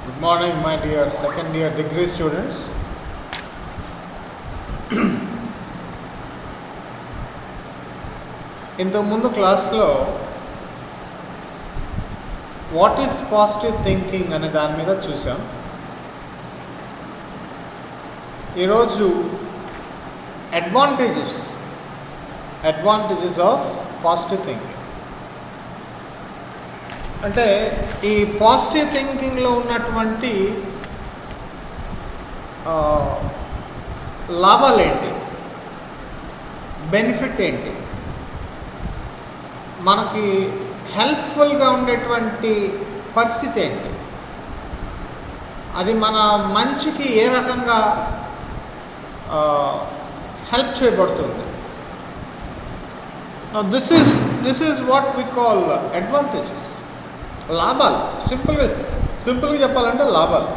Good morning, my dear second year degree students. ఇంతకు ముందు క్లాస్లో వాట్ ఈస్ పాజిటివ్ థింకింగ్ అనే దాని మీద చూసాం. ఈరోజు అడ్వాంటేజెస్ ఆఫ్ పాజిటివ్ థింకింగ్ అంటే ఈ పాజిటివ్ థింకింగ్లో ఉన్నటువంటి లాభాలేంటి, బెనిఫిట్ ఏంటి, మనకి హెల్ప్ఫుల్గా ఉండేటువంటి పరిస్థితి ఏంటి, అది మన మంచికి ఏ రకంగా హెల్ప్ చేయబడుతుంది. This is what we call advantages, లాభాలు. సింపుల్గా చెప్పాలంటే లాభాలు.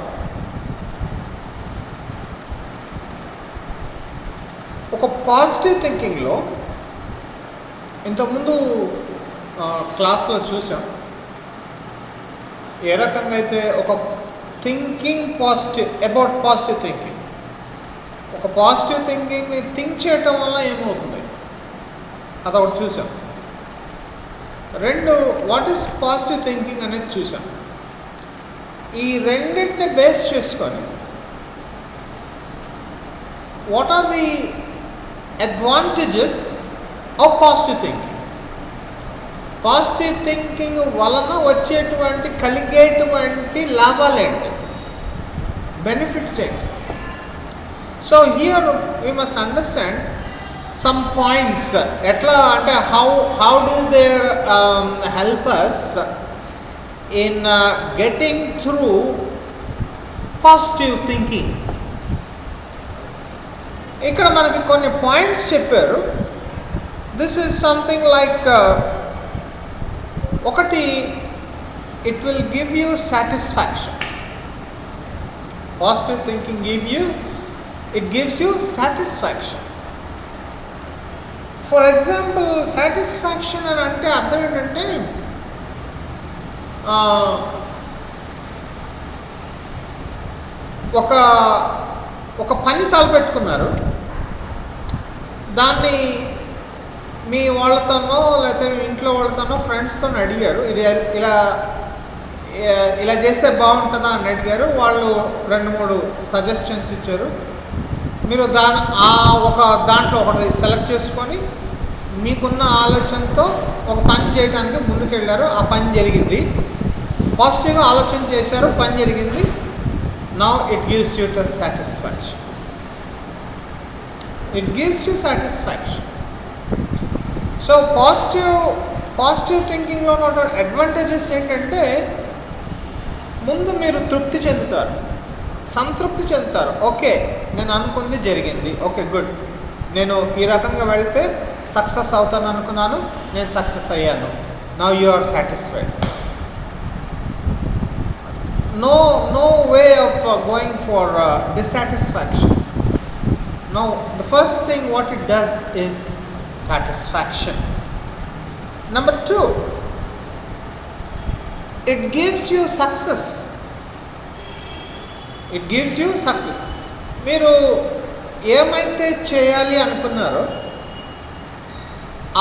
ఒక పాజిటివ్ థింకింగ్లో ఇంతకుముందు క్లాస్లో చూసాం ఏ రకంగా అయితే ఒక థింకింగ్ అబౌట్ పాజిటివ్ థింకింగ్, ఒక పాజిటివ్ థింకింగ్ని థింక్ చేయటం వల్ల ఏమవుతుంది అదొకటి చూసాం. రెండు, వాట్ ఈస్ పాజిటివ్ థింకింగ్ అనేది చూసాం. ఈ రెండింటిని బేస్ చేసుకొని what are the advantages of positive thinking, positive thinking వలన కలిగేటువంటి లాభాలేంటి, బెనిఫిట్స్ ఏంటి. So here we must understand some points. ఎట్లా అంటే how do they help us in getting through positive thinking. ఇక్కడ మనకి కొన్ని పాయింట్స్ చెప్పారు. దిస్ ఈజ్ సంథింగ్ లైక్ ఒకటి, it will give you satisfaction. Positive thinking gives you satisfaction. For example, satisfaction అని అంటే అర్థం ఏంటంటే ఒక పని తలపెట్టుకున్నారు, దాన్ని మీ వాళ్ళతోనో లేకపోతే మీ ఇంట్లో వాళ్ళతోనో ఫ్రెండ్స్తో అడిగారు, ఇది ఇలా చేస్తే బాగుంటుందా అని అడిగారు. వాళ్ళు 2-3 సజెషన్స్ ఇచ్చారు. మీరు దాంట్లో ఒకటి సెలెక్ట్ చేసుకొని మీకున్న ఆలోచనతో ఒక పని చేయడానికి ముందుకెళ్ళారు. ఆ పని జరిగింది, పాజిటివ్గా ఆలోచన చేశారు, పని జరిగింది. Now it gives you satisfaction. So positive థింకింగ్లో ఉన్న అడ్వాంటేజెస్ ఏంటంటే, ముందు మీరు తృప్తి చెందుతారు, సంతృప్తి చెందుతారు. ఓకే, నేను అనుకుంది జరిగింది, ఓకే గుడ్, నేను ఈ రకంగా వెళ్తే సక్సెస్ అవుతాను అనుకున్నాను, నేను సక్సెస్ అయ్యాను. Now you are satisfied. No way of going for dissatisfaction. Now the first thing what it does is satisfaction. Number 2, it gives you success. మీరు ఏమైతే చేయాలి అనుకున్నారో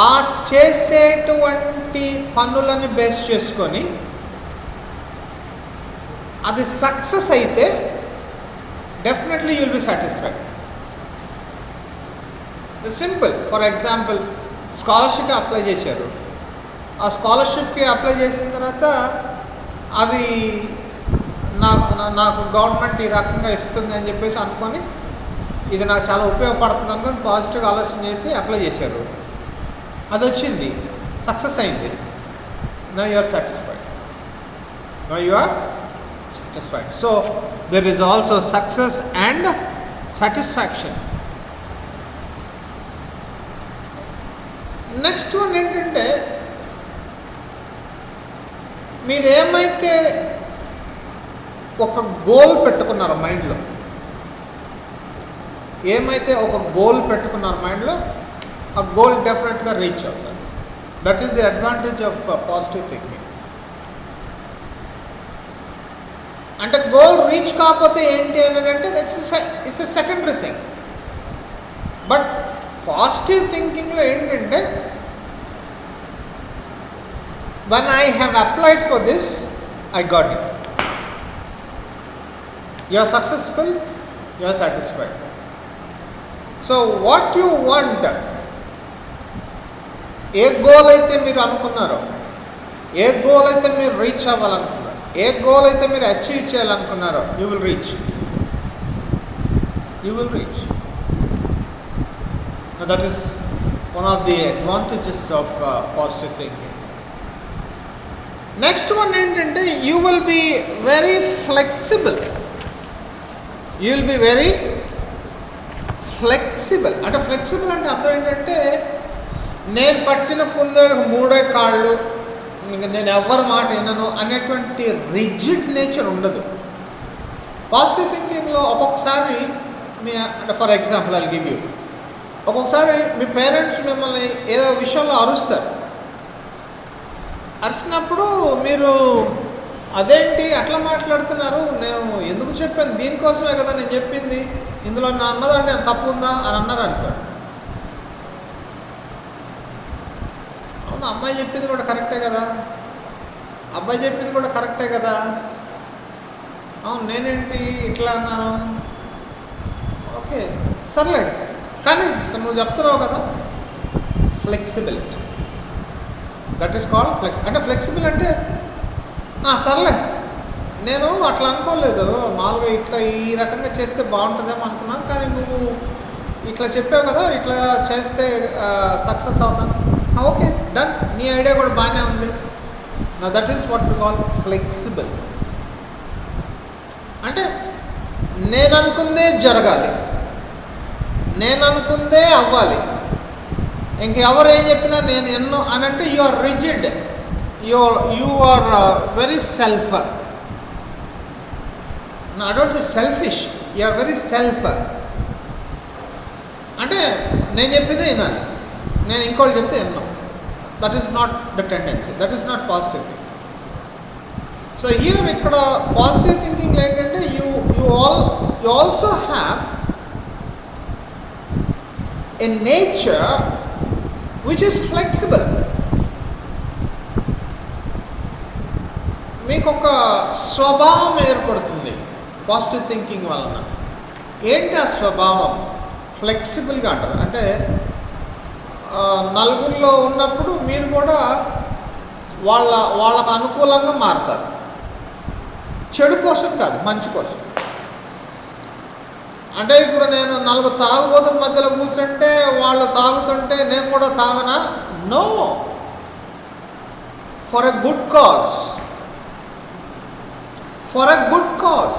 ఆ చేసేటువంటి పనులను బేస్ చేసుకొని అది సక్సెస్ అయితే definitely you will be satisfied. Simple. For example, స్కాలర్షిప్కి అప్లై చేశారు. ఆ స్కాలర్షిప్కి అప్లై చేసిన తర్వాత అది నాకు గవర్నమెంట్ ఈ రకంగా ఇస్తుంది అని చెప్పేసి అనుకొని, ఇది నాకు చాలా ఉపయోగపడుతుంది అనుకొని పాజిటివ్గా ఆలోచన చేసి అప్లై చేశారు. అది వచ్చింది, సక్సెస్ అయింది. Now you are satisfied. So there is also success and satisfaction. Next one ఏంటంటే, మీరేమైతే ఒక గోల్ పెట్టుకున్నారో మైండ్లో, ఆ గోల్ డెఫినెట్గా రీచ్ అవుతుంది. That is the advantage of positive thinking. అంటే గోల్ రీచ్ కాకపోతే ఏంటి అని అంటే it's a secondary thing. But positive థింకింగ్లో ఏంటంటే when I have applied for this, I got it. You are successful, you are satisfied. So what you want, A goal అయితే మీరు అనుకున్నారో, ఏ గోల్ అయితే మీరు రీచ్ అవ్వాలనుకున్నారో, ఏ గోల్ అయితే మీరు achieve చేయాలనుకున్నారో, you will reach. You will reach. Now that is one of the advantages of positive thinking. Next one ఏంటంటే you will be very flexible. You will be very flexible. అంటే flexible అంటే అర్థం ఏంటంటే నేను పట్టిన కుందేలకు మూడే కాళ్ళు, నేను ఎవరి మాట వినను అనేటువంటి రిజిడ్ నేచర్ ఉండదు. పాజిటివ్ థింకింగ్లో ఒక్కొక్కసారి మీ అంటే for example I give you, ఒక్కొక్కసారి మీ పేరెంట్స్ మిమ్మల్ని ఏదో విషయంలో అరుస్తారు. అరిచినప్పుడు మీరు అదేంటి అట్లా మాట్లాడుతున్నారు, నేను ఎందుకు చెప్పాను, దీనికోసమే కదా నేను చెప్పింది, ఇందులో నా అన్నదంటే తప్పు ఉందా అని అన్నారు అనుకోండి. అవును, అమ్మాయి చెప్పింది కూడా కరెక్టే కదా, అబ్బాయి చెప్పింది కూడా కరెక్టే కదా, అవును నేనేంటి ఇట్లా అన్నాను, ఓకే సర్లే కానీ నువ్వు చెప్తున్నావు కదా. Flexibility, that is called flex. అంటే ఫ్లెక్సిబుల్ అంటే సర్లే నేను అట్లా అనుకోలేదు, మామూలుగా ఇట్లా ఈ రకంగా చేస్తే బాగుంటుందేమో అనుకున్నాను, కానీ నువ్వు ఇట్లా చెప్పావు కదా, ఇట్లా చేస్తే సక్సెస్ అవుతాను, ఓకే డన్, నీ ఐడియా కూడా బాగానే ఉంది. నా that is what we call flexible. అంటే నేను అనుకుందే జరగాలి, నేను అనుకుందే అవ్వాలి, ఇంకెవరు ఏం చెప్పినా నేను ఎన్నో అని అంటే you are rigid, you are very self. I don't say selfish, you are very self. అంటే నేను చెప్పిందే వినాలి, నేను ఇంకోటి చెప్తే విన్నాం. That is not the tendency, that is not positive thinking. So here ఇక్కడ పాజిటివ్ థింకింగ్ ఏంటంటే you also have a nature which is flexible. మీకు ఒక స్వభావం ఏర్పడుతుంది పాజిటివ్ థింకింగ్ వలన. ఏంటి ఆ స్వభావం? ఫ్లెక్సిబుల్గా అంటారు. అంటే నలుగురిలో ఉన్నప్పుడు మీరు కూడా వాళ్ళకు అనుకూలంగా మారుతారు. చెడు కోసం కాదు, మంచి కోసం. అంటే ఇప్పుడు నేను 4 తాగుబోతుల మధ్యలో కూర్చుంటే వాళ్ళు తాగుతుంటే నేను కూడా తాగనా? No, for a good cause, for a good cause,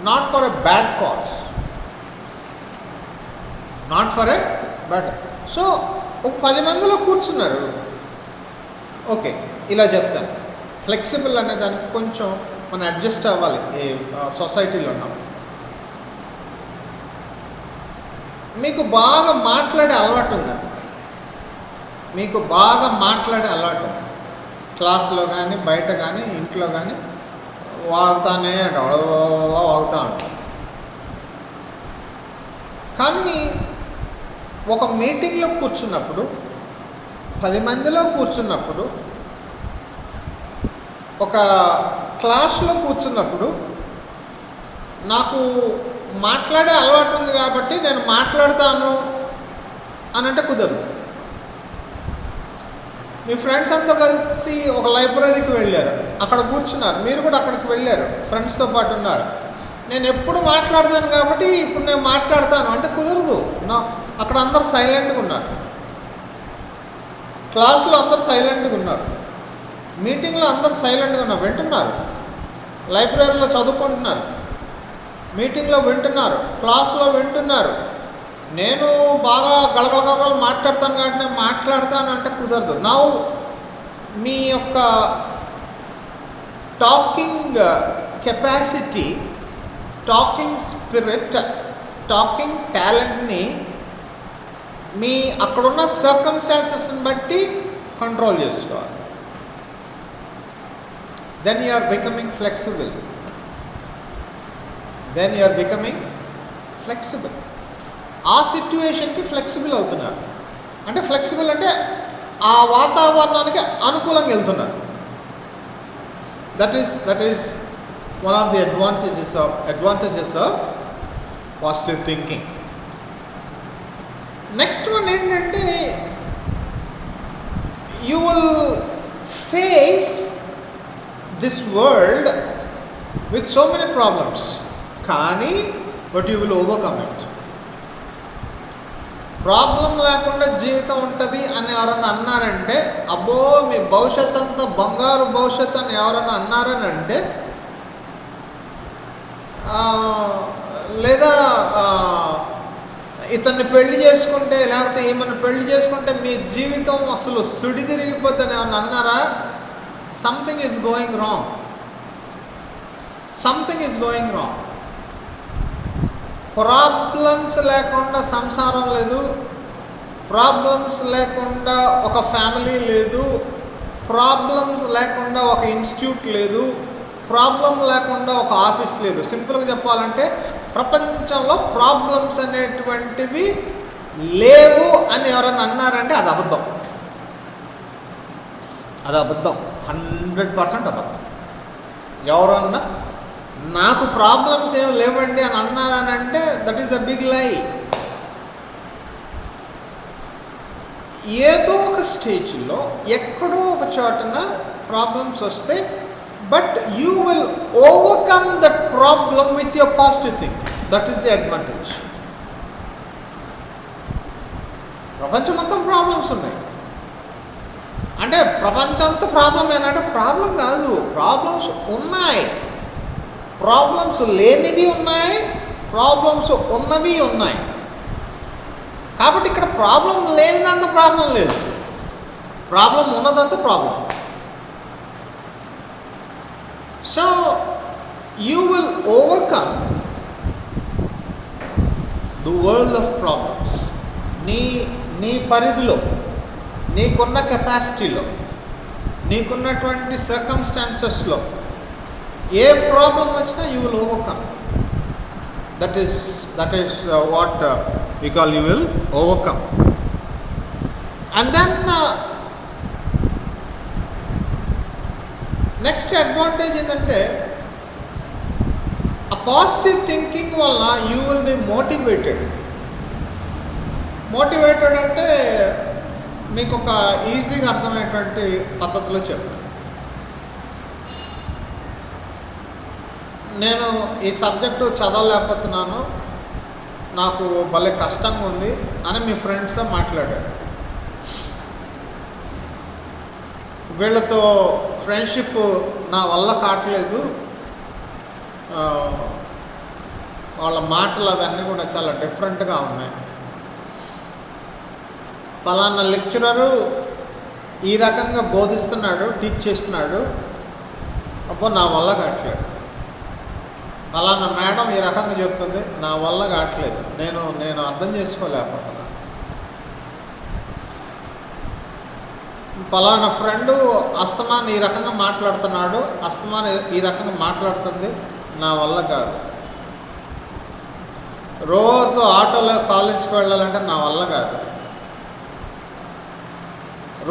not for a bad cause, not for a bad. So ఒక 10 మందిలో కూర్చున్నారు, ఓకే ఇలా చెప్తాను. ఫ్లెక్సిబుల్ అనే దానికి కొంచెం మనం అడ్జస్ట్ అవ్వాలి ఈ సొసైటీలో ఉన్నాం. మీకు బాగా మాట్లాడే అలవాటు ఉందా? మీకు బాగా మాట్లాడే అలవాటు ఉంది, క్లాస్లో కానీ బయట కానీ ఇంట్లో కానీ వాగుతానే వాగుతూ ఉంటాం. కానీ ఒక మీటింగ్లో కూర్చున్నప్పుడు, 10 మందిలో కూర్చున్నప్పుడు, ఒక క్లాస్లో కూర్చున్నప్పుడు నాకు మాట్లాడే అలవాటు ఉంది కాబట్టి నేను మాట్లాడతాను అని అంటే కుదరదు. మీ ఫ్రెండ్స్ అందరూ కలిసి ఒక లైబ్రరీకి వెళ్ళారు, అక్కడ కూర్చున్నారు, మీరు కూడా అక్కడికి వెళ్ళారు, ఫ్రెండ్స్తో పాటు ఉన్నారు. నేను ఎప్పుడు మాట్లాడతాను కాబట్టి ఇప్పుడు నేను మాట్లాడతాను అంటే కుదరదు. అక్కడ అందరు సైలెంట్గా ఉన్నారు, క్లాసులో అందరు సైలెంట్గా ఉన్నారు, మీటింగ్లో అందరు సైలెంట్గా ఉన్నారు, వింటున్నారు, లైబ్రరీలో చదువుకుంటున్నారు, మీటింగ్లో వింటున్నారు, క్లాస్లో వింటున్నారు. నేను బాగా గలగలగలు మాట్లాడతాను కాబట్టి నేను మాట్లాడతాను అంటే కుదరదు. నా మీ యొక్క talking capacity, talking spirit, talking టాలెంట్ని మీ అక్కడున్న సర్కమ్స్టాన్సెస్ని బట్టి కంట్రోల్ చేసుకోవాలి. Then you are becoming flexible. Then you are becoming flexible. ఆ సిట్యుయేషన్కి ఫ్లెక్సిబుల్ అవుతున్నారు. అంటే ఫ్లెక్సిబుల్ అంటే ఆ వాతావరణానికి అనుకూలంగా వెళ్తున్నారు. That is one of the advantages of positive thinking. Next one ఏంటంటే, you will face this world with so many problems, కానీ but you will overcome it. Problem లేకుండా జీవితం ఉంటుంది అని ఎవరన్నా అన్నారంటే, అబ్బో మీ భవిష్యత్ అంతా బంగారు భవిష్యత్ అని ఎవరన్నా అన్నారని అంటే, లేదా ఇతన్ని పెళ్లి చేసుకుంటే లేకపోతే ఏమన్నా పెళ్లి చేసుకుంటే మీ జీవితం అసలు సుడి తిరిగిపోద్దని ఏమన్నా అన్నారా? Something is going wrong. Something is going wrong. Problems లేకుండా సంసారం లేదు, ప్రాబ్లమ్స్ లేకుండా ఒక ఫ్యామిలీ లేదు, ప్రాబ్లమ్స్ లేకుండా ఒక ఇన్స్టిట్యూట్ లేదు, ప్రాబ్లం లేకుండా ఒక ఆఫీస్ లేదు. సింపుల్గా చెప్పాలంటే ప్రపంచంలో ప్రాబ్లమ్స్ అనేటువంటివి లేవు అని ఎవరన్నా అన్నారంటే అది అబద్ధం. అది అబద్ధం, 100% అబద్ధం. ఎవరన్నా నాకు ప్రాబ్లమ్స్ ఏం లేవండి అని అన్నారని అంటే దట్ ఈస్ అ బిగ్ లై. ఏదో ఒక స్టేజ్లో ఎక్కడో ఒక చోటన ప్రాబ్లమ్స్ వస్తే, but you will overcome that problem with your positive thinking. That is the advantage. ప్రపంచం మొత్తం ప్రాబ్లమ్స్ ఉన్నాయి అంటే ప్రపంచం అంతా ప్రాబ్లం ఏంటంటే ప్రాబ్లం కాదు, ప్రాబ్లమ్స్ ఉన్నాయి. ప్రాబ్లమ్స్ లేనివి ఉన్నాయి, ప్రాబ్లమ్స్ ఉన్నవి ఉన్నాయి. కాబట్టి ఇక్కడ ప్రాబ్లం లేనిదంత ప్రాబ్లం లేదు, ప్రాబ్లం ఉన్నదంత problem. So you will overcome the world of problems. నీ పరిధిలో, నీకున్న కెపాసిటీలో, నీకున్నటువంటి సర్కమ్స్టాన్సెస్లో ఏ ప్రాబ్లం వచ్చినా you will overcome. That is what we call you will overcome. And then next advantage ఏంటంటే, a positive thinking వల్ల you will be motivated. Motivated అంటే మీకు ఒక ఈజీగా అర్థమయ్యేటువంటి పద్ధతిలో చెప్తాను. నేను ఈ సబ్జెక్టు చదవలేకపోతున్నాను, నాకు భలే కష్టంగా ఉంది అని మీ ఫ్రెండ్స్తో మాట్లాడాడు. వీళ్ళతో ఫ్రెండ్షిప్ నా వల్ల కావట్లేదు, వాళ్ళ మాటలు అవన్నీ కూడా చాలా డిఫరెంట్గా ఉన్నాయి. పలానా లెక్చరరు ఈ రకంగా బోధిస్తున్నాడు, టీచ్ చేస్తున్నాడు, అబ్బో నా వల్ల కావట్లేదు. పలానా మేడం ఈ రకంగా చెప్తుంది, నా వల్ల కావట్లేదు, నేను అర్థం చేసుకోలేకపోతున్నా. పలానా ఫ్రెండు అస్తమాన్ ఈ రకంగా మాట్లాడుతున్నాడు, అస్తమాన్ ఈ రకంగా మాట్లాడుతుంది, నా వల్ల కాదు. రోజు ఆటోలో కాలేజ్కి వెళ్ళాలంటే నా వల్ల కాదు.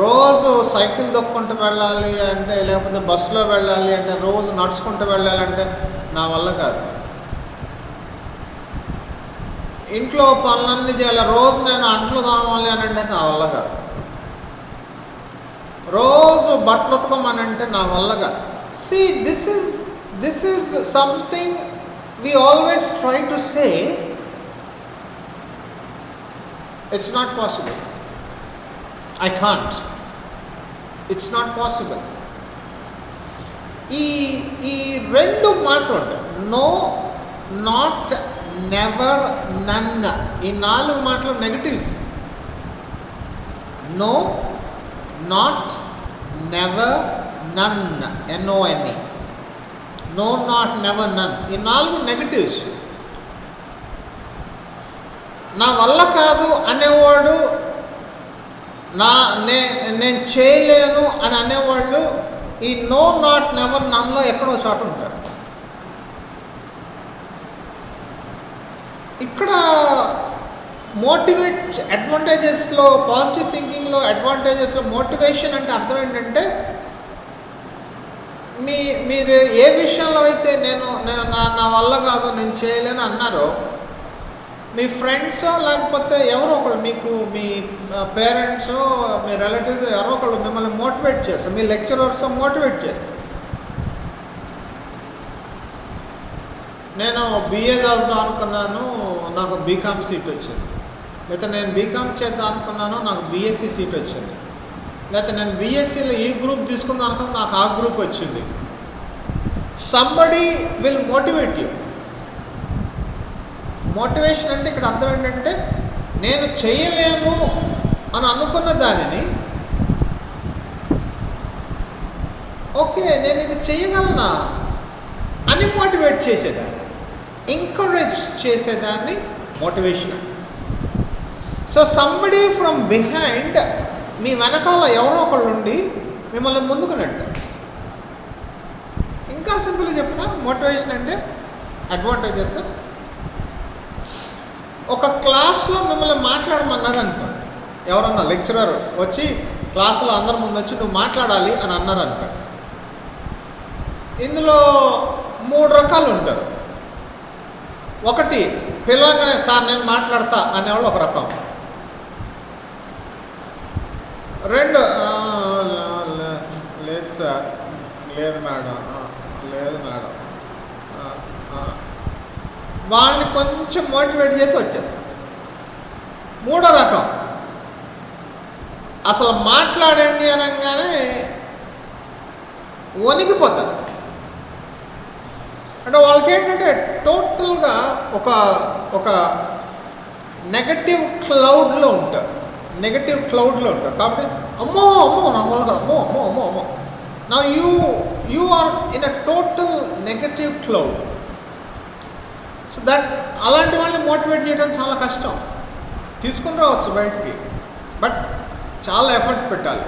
రోజు సైకిల్ దొక్కుంటూ వెళ్ళాలి అంటే, లేకపోతే బస్సులో వెళ్ళాలి అంటే, రోజు నడుచుకుంటూ వెళ్ళాలంటే నా వల్ల కాదు. ఇంట్లో పనులన్నీ చేయాలి, రోజు నేను అంట్లు తోమాలి అని అంటే నా వల్ల కాదు. రోజు బట్టలు ఉతకమని అంటే నా వల్ల కాదు. See, this is something we always try to say. It's not possible. I can't. It's not possible. ఈ రెండు మాటలు, నో, నాట్, నెవర్, నన్, ఈ 4 మాటలు negatives. No, not, never, none, NONE. No, not, never, none, ఈ 4 negatives. నా వల్ల కాదు అనేవాడు, నేను చేయలేను అని అనేవాళ్ళు ఈ నో, నాట్, నెవర్, నన్లో ఎక్కడో చోట ఉంటారు. ఇక్కడ మోటివేట్ అడ్వాంటేజెస్లో, పాజిటివ్ థింకింగ్లో అడ్వాంటేజెస్లో మోటివేషన్ అంటే అర్థం ఏంటంటే, మీరు ఏ విషయంలో అయితే నా వల్ల కాదు, నేను చేయలేను అన్నారో, మీ ఫ్రెండ్సో లేకపోతే ఎవరో ఒకళ్ళు, మీకు మీ పేరెంట్సో మీ రిలేటివ్స్ ఎవరో ఒకళ్ళు మిమ్మల్ని మోటివేట్ చేస్తారు, మీ లెక్చరర్స్ మోటివేట్ చేస్తారు. నేను BA చదువుదాం అనుకున్నాను, నాకు బీకామ్ సీట్ వచ్చింది. లేకపోతే నేను బీకామ్ చేద్దాం అనుకున్నాను, నాకు BSc సీట్ వచ్చింది. లేకపోతే నేను BScలో ఈ గ్రూప్ తీసుకుందాం అనుకున్నాను, నాకు ఆ గ్రూప్ వచ్చింది. Somebody will motivate you. Motivation అంటే ఇక్కడ అర్థం ఏంటంటే, నేను చేయలేను అని అనుకున్న దానిని, ఓకే నేను ఇది చేయగలనా అని మోటివేట్ చేసేదాన్ని, ఎంకరేజ్ చేసేదాన్ని motivation. So somebody from behind, మీ వెనకాల ఎవరో ఒకళ్ళు ఉండి మిమ్మల్ని ముందుకు నెడతారు. ఇంకా సింపుల్గా చెప్పిన మోటివేషన్ అంటే అడ్వాంటేజెస్. ఒక క్లాస్లో మిమ్మల్ని మాట్లాడమన్నారు అనుకోండి, ఎవరన్నా లెక్చరర్ వచ్చి క్లాసులో అందరి ముందు వచ్చి నువ్వు మాట్లాడాలి అని అన్నారు అనుకోండి. ఇందులో 3 రకాలు ఉంటారు. ఒకటి, పిలవగానే సార్ నేను మాట్లాడతా అనేవాళ్ళు ఒక రకం. 2, లేదు సార్, లేదు మేడం, లేదు మేడం, వాళ్ళని కొంచెం మోటివేట్ చేసి వచ్చేస్తారు. 3వ రకం, అసలు మాట్లాడండి అనగానే వణికిపోతారు. అంటే వాళ్ళకి ఏంటంటే టోటల్గా ఒక నెగటివ్ క్లౌడ్లో ఉంటారు, కాబట్టి అమ్మో నా వాళ్ళగా అమ్మో నా you are in a total negative cloud. So అలాంటి వాళ్ళని మోటివేట్ చేయడం చాలా కష్టం. తీసుకుని రావచ్చు బయటికి, బట్ చాలా ఎఫర్ట్ పెట్టాలి.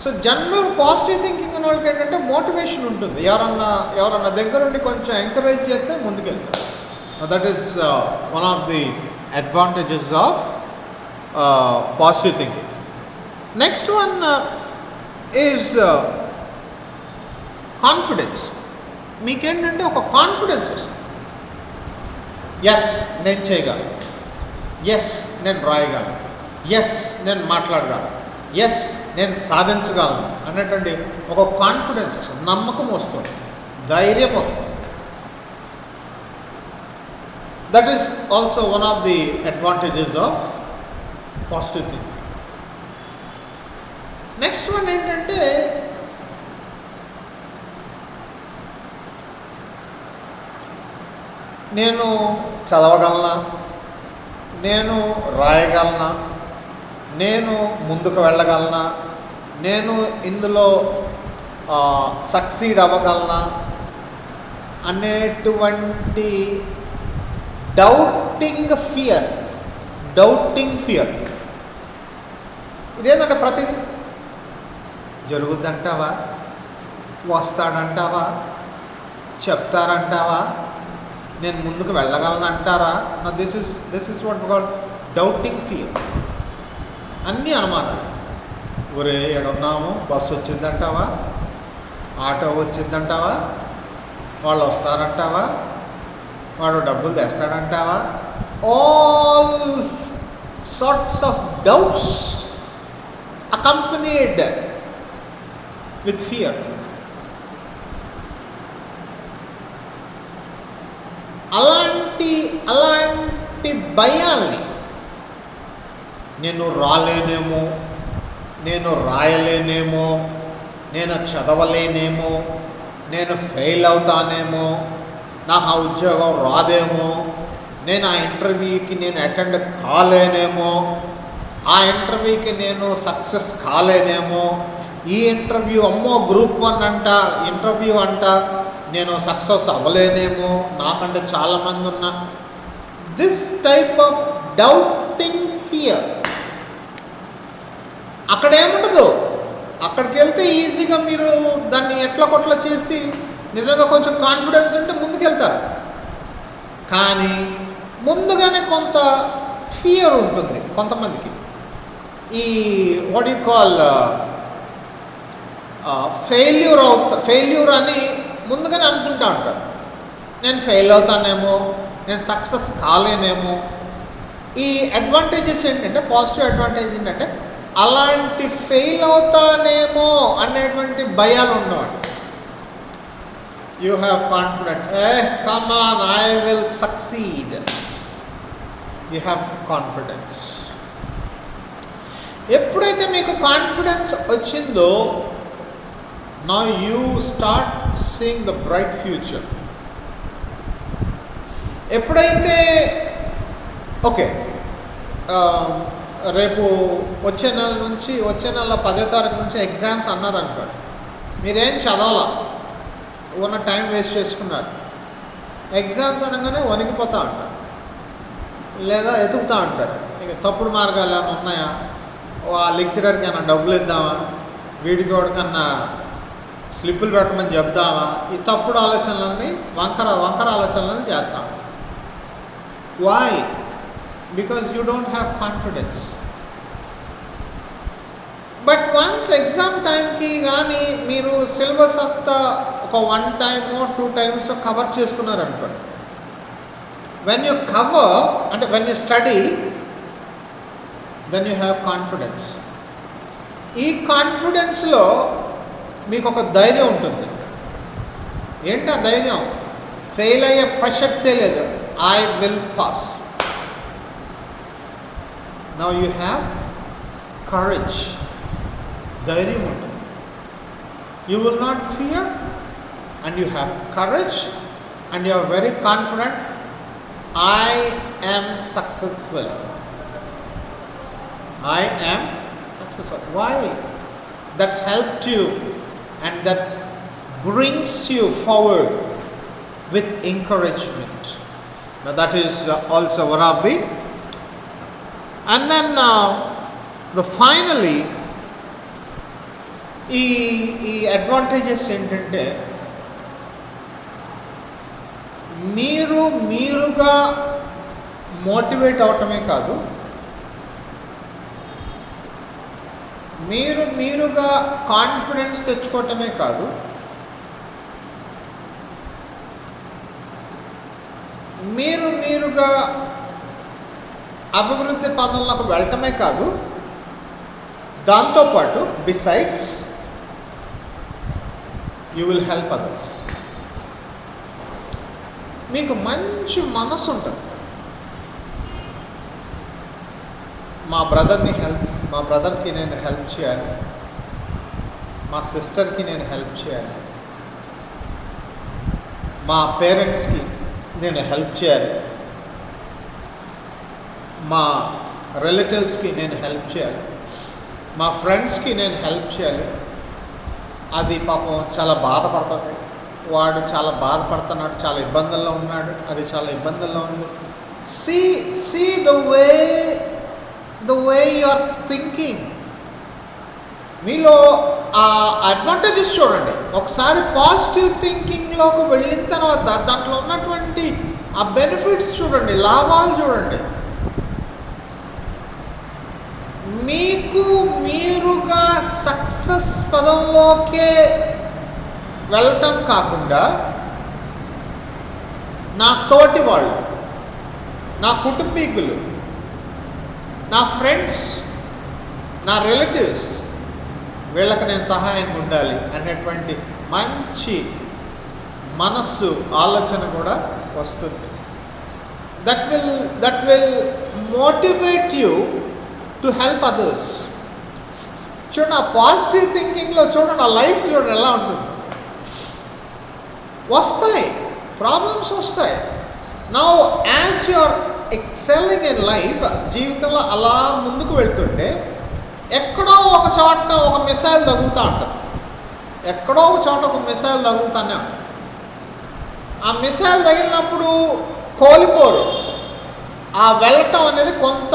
సో జనరల్ పాజిటివ్ థింకింగ్ ఉన్న వాళ్ళకి ఏంటంటే మోటివేషన్ ఉంటుంది. ఎవరన్నా దగ్గరుండి కొంచెం ఎంకరేజ్ చేస్తే ముందుకెళ్తారు. That is one of the advantages of positive thinking. Next one is confidence. మీకేంటంటే ఒక కాన్ఫిడెన్స్ వస్తుంది. ఎస్ నేను చేయగలను, ఎస్ నేను రాయగలను, ఎస్ నేను మాట్లాడగలను, ఎస్ నేను సాధించగలను అనేటువంటి ఒక కాన్ఫిడెన్స్ వస్తుంది, నమ్మకం వస్తుంది, ధైర్యం వస్తుంది. That is also one of the advantages of positive thinking. Next one ఏంటంటే నేను చదవగలనా, నేను రాయగలనా, నేను ముందుకు వెళ్ళగలనా, నేను ఇందులో సక్సీడ్ అవ్వగలనా అనేటువంటి డౌటింగ్ ఫియర్. ఇదేంటంటే ప్రతిదీ జరుగుద్దంటావా, వస్తాడంటావా, చెప్తారంటావా, నేను ముందుకు వెళ్ళగలను అంటారా. This is what called doubting fear. అన్నీ అనుమానాలు. ఒరే ఎడున్నాము, బస్సు వచ్చిందంటావా, ఆటో వచ్చిందంటావా, వాళ్ళు వస్తారంటావా, వాడు డబ్బులు తెస్తాడంటావా. All sorts of doubts accompanied with fear. అలాంటి భయాల్ని, నేను రాలేనేమో, నేను రాయలేనేమో, నేను చదవలేనేమో, నేను ఫెయిల్ అవుతానేమో, నాకు ఆ ఉద్యోగం రాదేమో, నేను ఆ ఇంటర్వ్యూకి అటెండ్ కాలేనేమో, ఆ ఇంటర్వ్యూకి నేను సక్సెస్ కాలేనేమో, ఈ ఇంటర్వ్యూ అమ్మో గ్రూప్ 1 అంట ఇంటర్వ్యూ అంట, నేను సక్సెస్ అవ్వలేనేమో, నాకంటే చాలామంది ఉన్నా. This type of doubting fear. అక్కడేముండదు, అక్కడికి వెళ్తే ఈజీగా మీరు దాన్ని ఎట్లా కొట్లా చేసి నిజంగా కొంచెం కాన్ఫిడెన్స్ ఉంటే ముందుకెళ్తారు. కానీ ముందుగానే కొంత ఫియర్ ఉంటుంది కొంతమందికి. ఈ వాట్ యు కాల్ ఫెయిల్యూర్ అని ముందుగానే అనుకుంటా ఉంటారు. నేను ఫెయిల్ అవుతానేమో, నేను సక్సెస్ కాలేనేమో. ఈ అడ్వాంటేజెస్ ఏంటంటే, పాజిటివ్ అడ్వాంటేజ్ ఏంటంటే అలాంటి ఫెయిల్ అవుతానేమో అనేటువంటి భయాలు ఉండవండి. You have confidence, come on, I will succeed. You have confidence. ఎప్పుడైతే మీకు కాన్ఫిడెన్స్ వచ్చిందో, now you start seeing the bright future. ఎప్పుడైతే ఓకే, రేపు వచ్చే నెల 10వ తారీఖు నుంచి ఎగ్జామ్స్ అన్నారు అనుకోండి, మీరేం చదవాలా, ఉన్న టైం వేస్ట్ చేసుకున్నారు. ఎగ్జామ్స్ అనగానే వణికిపోతూ ఉంటారు, లేదా ఎతుకుతూ ఉంటారు. ఇక తప్పుడు మార్గాలు ఏమైనా ఉన్నాయా, ఆ లెక్చరర్కి ఏమైనా డబ్బులు ఇద్దామా, వీడికి వాడికన్నా స్లిప్పులు పెట్టమని చెప్దామా, ఈ తప్పుడు ఆలోచనలని వంకర ఆలోచనలను చేస్తాం. Why? Because you don't have confidence. But once exam టైంకి కానీ మీరు సిలబస్ అంతా ఒక 1 టైమో 2 టైమ్స్ కవర్ చేసుకున్నారనుకోండి, వెన్ యూ కవర్ అంటే when you study, then you have confidence. ఈ కాన్ఫిడెన్స్లో మీకు ఒక ధైర్యం ఉంటుంది. ఏంటి ఆ ధైర్యం? ఫెయిల్ అయ్యే ప్రసక్తే లేదు. I will pass. Now you have courage. ధైర్యం ఉంటుంది. You will not fear and you have courage and you are very confident. I am successful. I am successful. Why? That helped you and that brings you forward with encouragement. Now that is also one of the, and then the finally ఈ advantages ఏంటంటే, మీరుగా motivate అవటమే కాదు, మీరుగా confidence తెచ్చుకోవటమే కాదు, మీరుగా అభివృద్ధి పదంలోకి వెళ్ళటమే కాదు, దాంతోపాటు besides you will help others. మీకు మంచి మనసు ఉంటుంది. మా బ్రదర్కి నేను హెల్ప్ చేయాలి, మా సిస్టర్కి నేను హెల్ప్ చేయాలి, మా పేరెంట్స్కి నేను హెల్ప్ చేయాలి, మా రిలేటివ్స్కి నేను హెల్ప్ చేయాలి, మా ఫ్రెండ్స్కి నేను హెల్ప్ చేయాలి. అది పాపం చాలా బాధపడుతుంది, వాడు చాలా బాధపడుతున్నాడు, చాలా ఇబ్బందుల్లో ఉన్నాడు, అది చాలా ఇబ్బందుల్లో ఉంది. See the way you are thinking. మీలో ఆ అడ్వాంటేజెస్ చూడండి. ఒకసారి పాజిటివ్ థింకింగ్లోకి వెళ్ళిన తర్వాత దాంట్లో ఉన్నటువంటి ఆ బెనిఫిట్స్ చూడండి, లాభాలు చూడండి. మీరుగా సక్సెస్ పదంలోకే వెళ్ళటం కాకుండా, నా తోటి వాళ్ళు, నా కుటుంబీకులు, నా ఫ్రెండ్స్, నా రిలేటివ్స్, వీళ్ళకి నేను సహాయంగా ఉండాలి అనేటువంటి మంచి మనస్సు, ఆలోచన కూడా వస్తుంది. That will motivate you to help others. చూడండి, ఆ పాజిటివ్ థింకింగ్లో చూడండి, ఆ లైఫ్ చూడండి ఎలా ఉంటుంది. వస్తాయి ప్రాబ్లమ్స్ వస్తాయి. Now as you are excelling in life, జీవితంలో అలా ముందుకు వెళ్తుంటే ఎక్కడో ఒక చోట ఒక మిసైల్ తగులుతూ ఉంటుంది. ఎక్కడో ఒక చోట ఒక మిసైల్ తగులుతానే ఉంటుంది. ఆ మిసైల్ తగిలినప్పుడు కోల్పోరు. ఆ వెళ్ళటం అనేది కొంత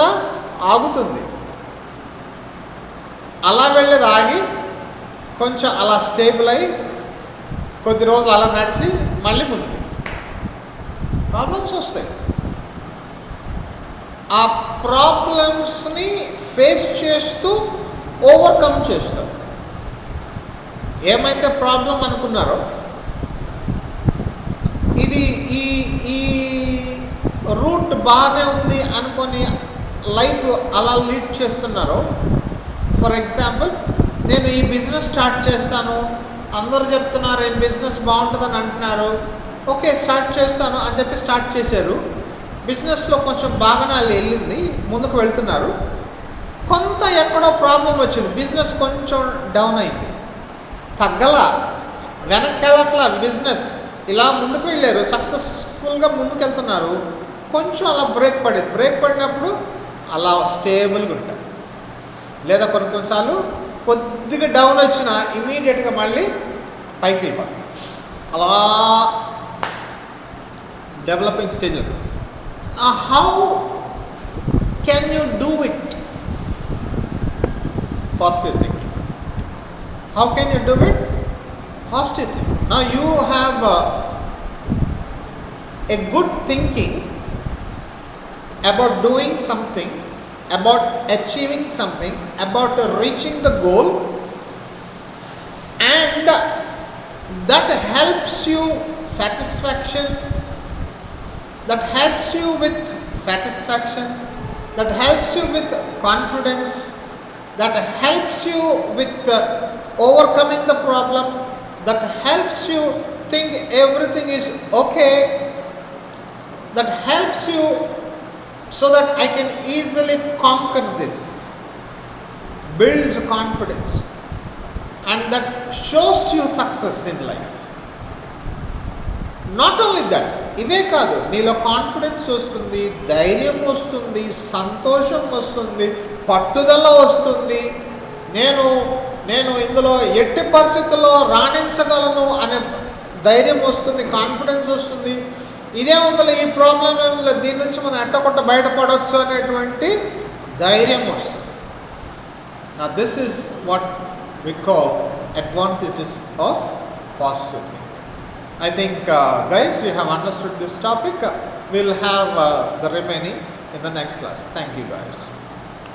ఆగుతుంది. అలా వెళ్ళేది ఆగి కొంచెం అలా స్టేబుల్ అయ్యి కొద్ది రోజులు అలా నడిచి మళ్ళీ ముందుకు. ప్రాబ్లమ్స్ వస్తాయి. ఆ ప్రాబ్లమ్స్ని ఫేస్ చేస్తూ ఓవర్కమ్ చేస్తారు. ఏమైతే ప్రాబ్లం అనుకున్నారో ఇది ఈ ఈ రూట్ బాగానే ఉంది అనుకొని లైఫ్ అలా లీడ్ చేస్తున్నారో, ఫర్ ఎగ్జాంపుల్ నేను ఈ బిజినెస్ స్టార్ట్ చేస్తాను, అందరూ చెప్తున్నారు ఈ బిజినెస్ బాగుంటుందని అంటున్నారు, ఓకే స్టార్ట్ చేస్తాను అని చెప్పి స్టార్ట్ చేశారు. బిజినెస్లో కొంచెం బాగానే వెళ్ళింది, ముందుకు వెళ్తున్నారు. కొంత ఎక్కడో ప్రాబ్లం వచ్చింది, బిజినెస్ కొంచెం డౌన్ అయింది, తగ్గల, వెనక్కి వెళ్ళట్లా బిజినెస్, ఇలా ముందుకు వెళ్ళారు, సక్సెస్ఫుల్గా ముందుకు వెళ్తున్నారు. కొంచెం అలా బ్రేక్ పడినప్పుడు అలా స్టేబుల్గా ఉంటారు. లేదా కొన్నిసార్లు కొద్దిగా డౌన్ వచ్చినా ఇమీడియట్గా మళ్ళీ పైకి వెళ్ళిపోతారు. అలా developing stage. How can you do it? Positive thinking. How can you do it? Positive thing. Now you have a good thinking about doing something, about achieving something, about reaching the goal, and that helps you satisfaction, that helps you with satisfaction, that helps you with confidence, that helps you with overcoming the problem, that helps you think everything is okay, that helps you so that I can easily conquer this, builds confidence, and that shows you success in life. Not only that, ఇవే కాదు, నీలో confidence వస్తుంది, ధైర్యం వస్తుంది, సంతోషం వస్తుంది, పట్టుదల వస్తుంది. నేను ఇందులో ఎట్టి పరిస్థితుల్లో రాణించగలను అనే ధైర్యం వస్తుంది, కాన్ఫిడెన్స్ వస్తుంది. ఇదే ఉందిలే, ఈ ప్రాబ్లం ఏముందిలే, దీని నుంచి మనం ఎట్టకొట్ట బయటపడవచ్చు అనేటువంటి ధైర్యం వస్తుంది. నా this is what we call advantages of positive thinking. I think guys, you have understood this topic. We'll have the remaining in the next class. Thank you guys.